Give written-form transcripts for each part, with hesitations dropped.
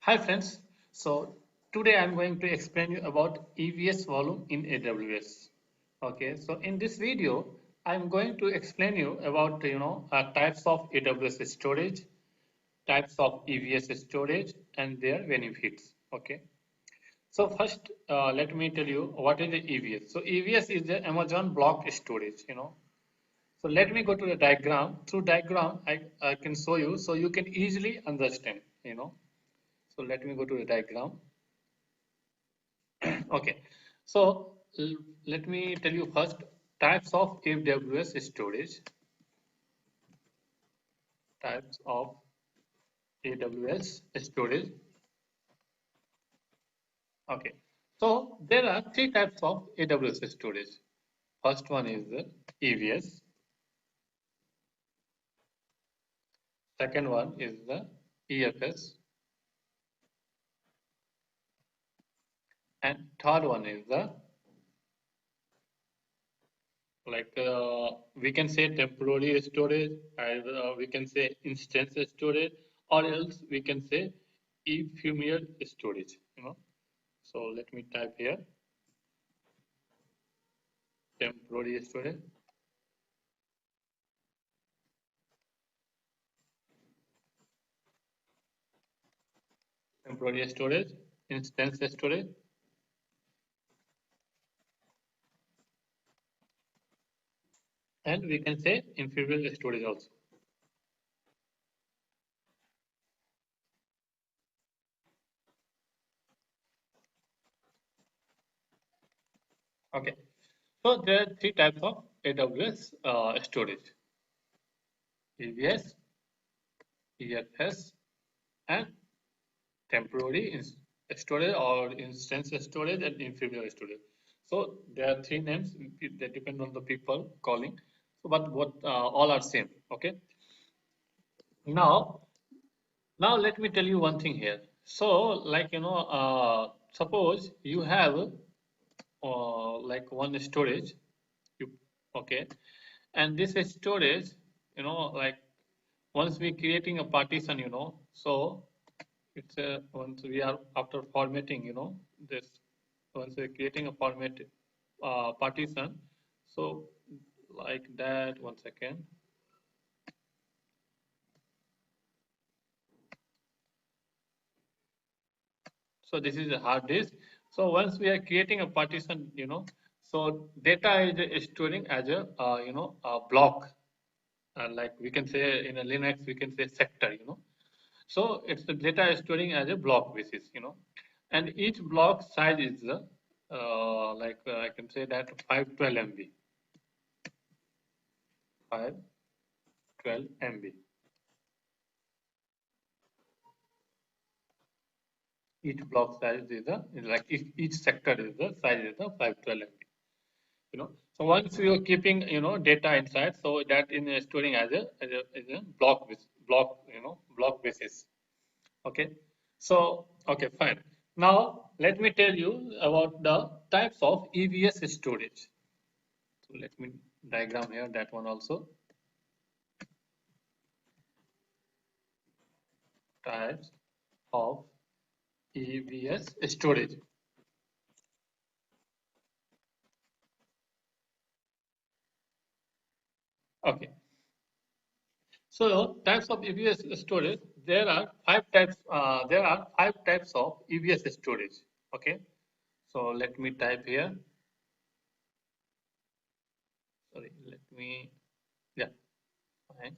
Hi friends, so today I'm going to explain you about EVS volume in AWS. Okay, so in this video, I'm going to explain you about types of AWS storage, types of EVS storage, and their benefits. Okay, so first let me tell you what is the EVS. So EVS is the Amazon Block Storage. So let me go to the diagram. Through diagram, I can show you so you can easily understand. So let me go to the diagram. Okay, so let me tell you first types of AWS storage. Types of AWS storage. Okay, so there are three types of AWS storage. First one is the EVS. Second one is the EFS, and third one is the we can say temporary storage, and we can say instance storage, or else we can say ephemeral storage. So let me type here temporary storage, instance storage, and we can say ephemeral storage also. Okay, so there are three types of AWS storage: EVS, EFS, and temporary storage or instance storage and ephemeral storage. So there are three names that depend on the people calling. So, but what all are same. Okay. Now, now let me tell you one thing here. So, suppose you have like one storage, you okay, and this storage, like once we creating a partition, so it's a once we are after formatting, this once we're creating a format partition, so like that. One second. So this is a hard disk. So once we are creating a partition, so data is storing as a block. Like we can say in a Linux, we can say sector. So it's the data is storing as a block basis, and each block size is I can say that 512 MB, 512 MB. Each block size is like each sector is the size is the 512 MB. So once you are keeping data inside, so that in storing as a block basis. Okay. So okay, fine. Now let me tell you about the types of EVS storage. So let me diagram here that one also. Types of EVS storage. Okay. So types of EVS storage. There are five types. There are five types of EVS storage. Okay. So let me type here. Sorry. Let me. Yeah. Fine.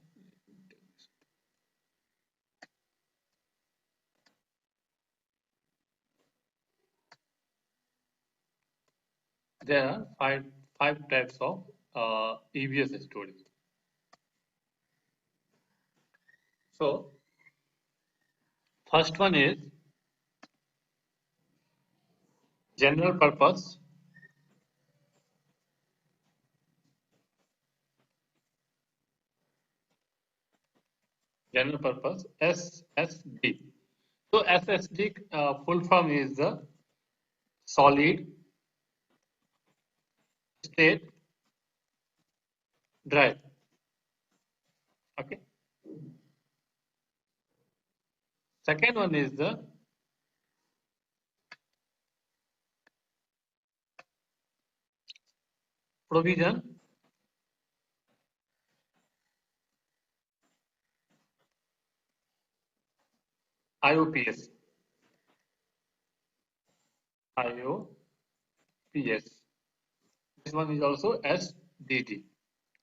There are five types of EVS storage. So first one is general purpose. General purpose SSD. So SSD full form is the solid state drive. Okay. Second one is the provision, IOPS, IOPS. This one is also SDD.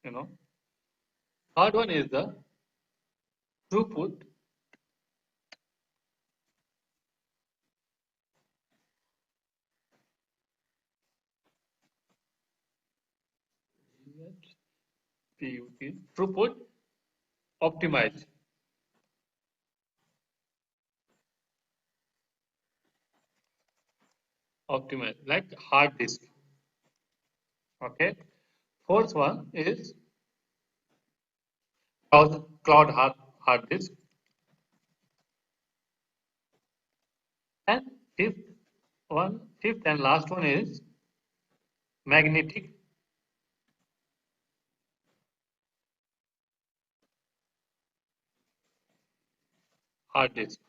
You know. Third one is the throughput, PUT, throughput optimized, optimized like hard disk. Okay. Fourth one is cloud hard disk, and fifth and last one is magnetic hard disk,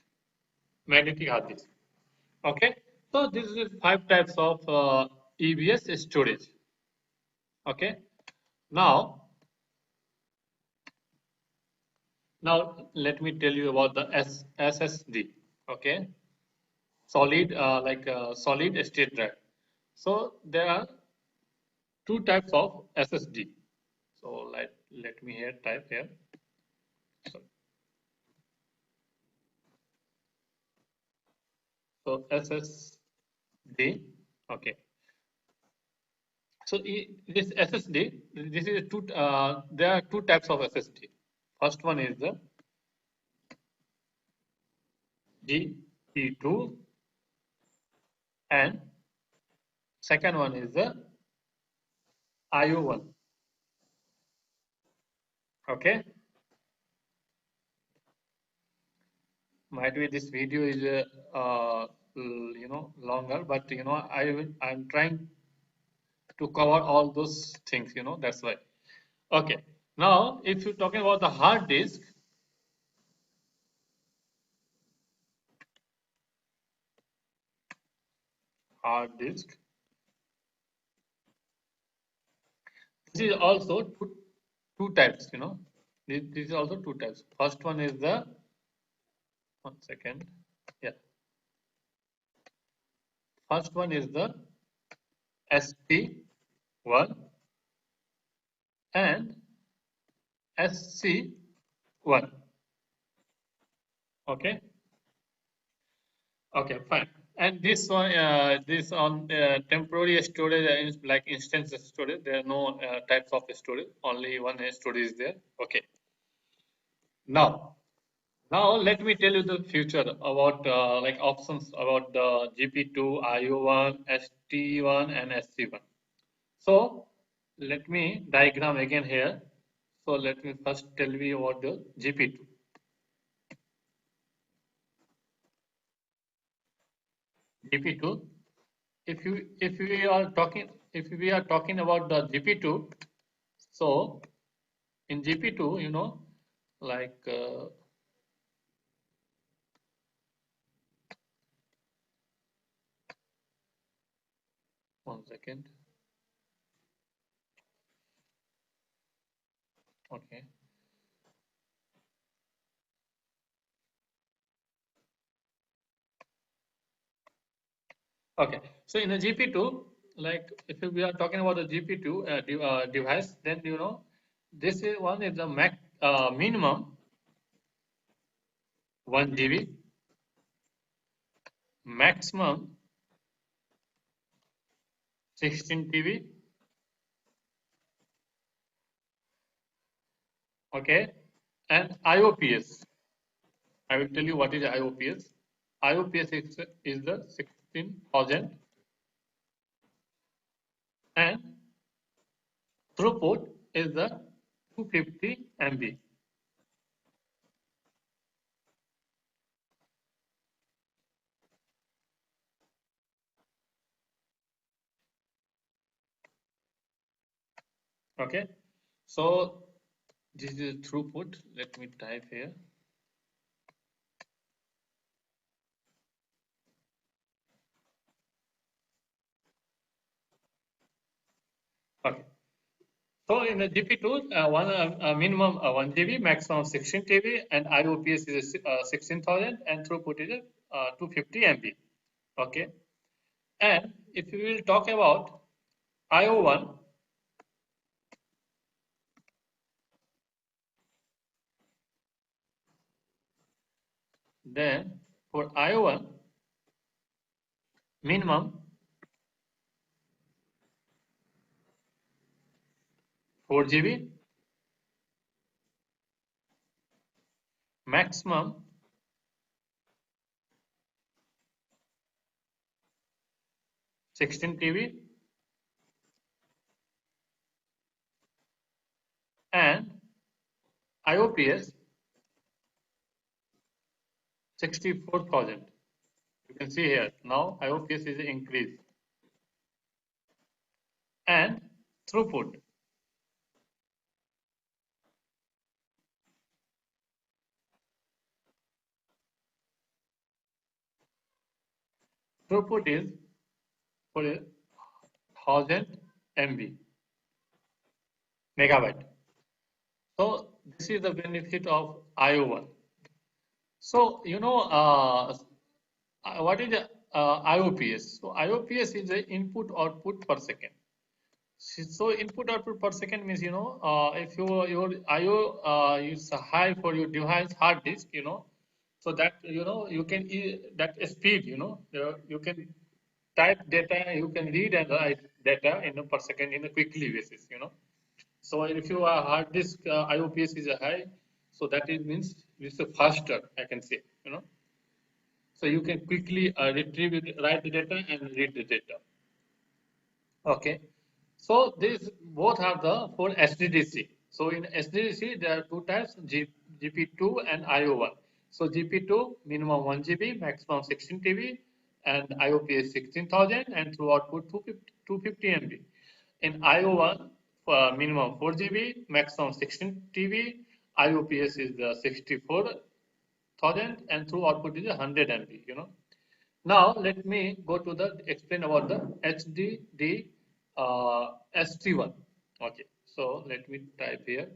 magnetic hard disk. Okay. So this is five types of EBS storage. Okay. Now, now let me tell you about the SSD. Okay. Solid state drive. So there are two types of SSD. So let me here type here. So, so SSD. Okay. So this SSD, this is two. There are two types of SSD. First one is the GP2, and second one is the IO1. Okay. Might be this video is longer, but I'm trying to cover all those things. That's why. Okay. Now, if you're talking about the hard disk, this is also two types. This is also two types. First one is the 1 second. Yeah. First one is the SP1 and SC1. Okay. Okay, fine. And this on temporary storage is like instance storage. There are no types of storage. Only one storage is there. Okay. Now, now let me tell you the future about like options about the GP2, IO1, ST1, and SC1. So let me diagram again here. So let me first tell you about the GP2. GP2. If we are talking about the GP2, so in GP2, like 1 second. Okay. Okay. So in the GP2, like if we are talking about the GP2 device, then this is one is the minimum 1 GB, maximum 16 TB. Okay, and IOPS. I will tell you what is IOPS. IOPS is the 16,000, and throughput is the 250 MB. Okay, so this is throughput. Let me type here. Okay, So in the GP2, minimum 1 GB, maximum 16 TB, and IOPS is 16,000, and throughput is 250 MB. Okay, and if we will talk about IO1, then for IO1, minimum 4 GB, maximum 16 TB, and IOPS 64,000. You can see here now IOPS is increased, and throughput throughput is for 1000 MB megabyte. So this is the benefit of IO1. So what is the IOPS? So IOPS is the input output per second. So input output per second means if your IO is high for your device hard disk, so that you can that speed, you can type data, you can read and write data in a per second in a quickly basis. So if your hard disk IOPS is high, so that it means it's faster, I can say. So you can quickly retrieve it, write the data and read the data. Okay. So these both are the for SDDC. So in SDDC there are two types, GP2 and IO1. So GP2 minimum 1 GB, maximum 16 TB, and IOPS 16,000, and through output 250 MB. In IO1 minimum 4 GB, maximum 16 TB, IOPS is 64,000, and through output is 100 MB. Now let me go to the explain about the HDD ST1. Okay, so let me type here.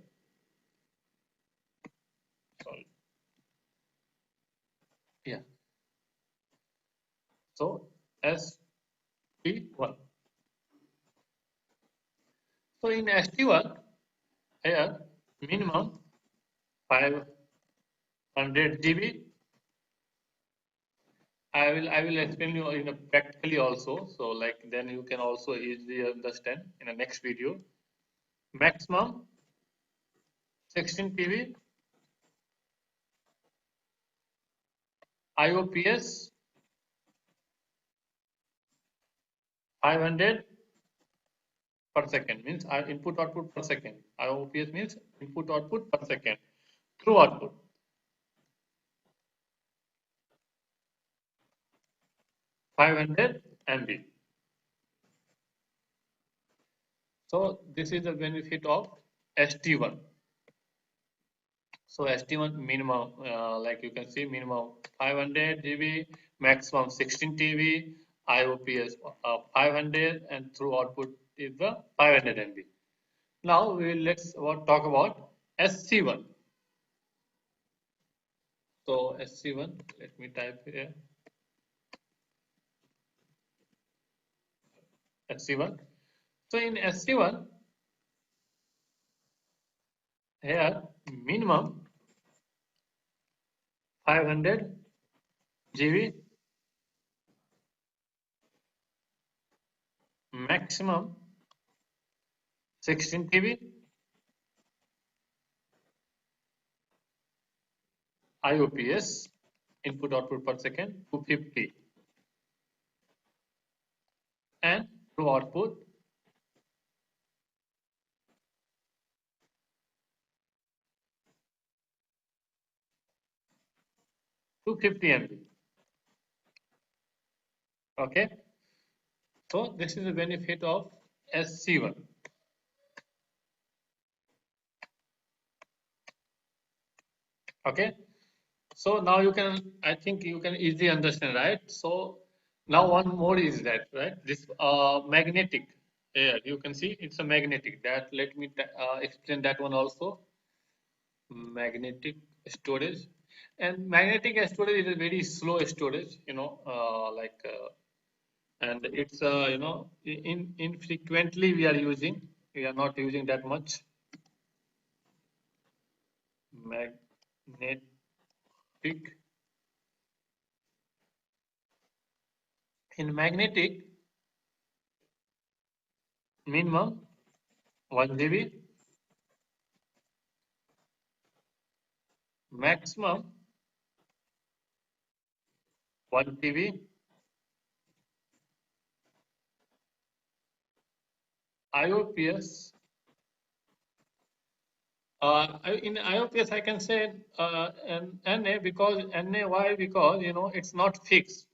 Sorry. Yeah. So ST1. So in ST1 here minimum 500 GB. I will explain you in a practically also. So like then you can also easily understand in the next video. Maximum 16 TB, IOPS 500 per second means input output per second. IOPS means input output per second through output. 500 MB. So this is the benefit of ST1. So ST1 minimum, like you can see, minimum 500 GB, maximum 16 TB, IOPS 500, and through output is the 500 MB. Now let's talk about SC1. So SC1, let me type here. SC1. So in SC1, here minimum 500 GB, maximum 16 TB, IOPS input output per second 250, and through output 250 MB. Okay, so this is the benefit of SC1. Okay, so now I think you can easily understand, right? So now one more is that, right? This magnetic. air. You can see it's a magnetic. That let me explain that one also. Magnetic storage, and magnetic storage is a very slow storage. And it's infrequently we are using. We are not using that much magnetic. In magnetic, minimum 1 GB, maximum 1 TB. IOPS. In IOPS, I can say NA, because NA. Why? Because it's not fixed.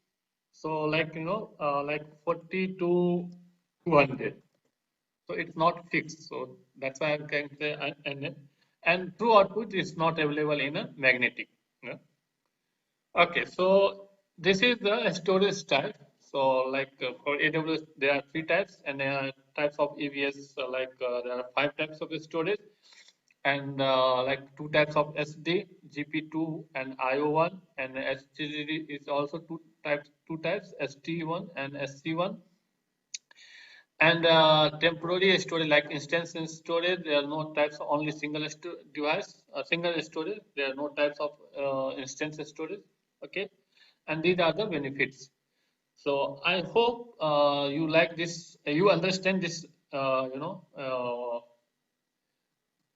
So like like 40 to 200. So it's not fixed. So that's why I can say NA. And true output is not available in a magnetic. Yeah. Okay, so this is the storage type. So like for AWS, there are three types, and there are types of EVS. There are five types of storage, and like two types of SD, GP2 and IO1, and SSD is also two types, ST1 and SC1. And temporary storage, like instance storage, there are no types, only single device, single storage. There are no types of instance storage. Okay, and these are the benefits. So I hope you like this, you understand this,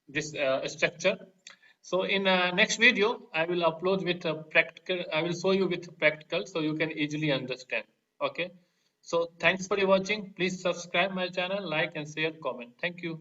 this structure. So in next video, I will upload with a practical. I will show you with practical, so you can easily understand. Okay. So thanks for watching. Please subscribe my channel, like and share, comment. Thank you.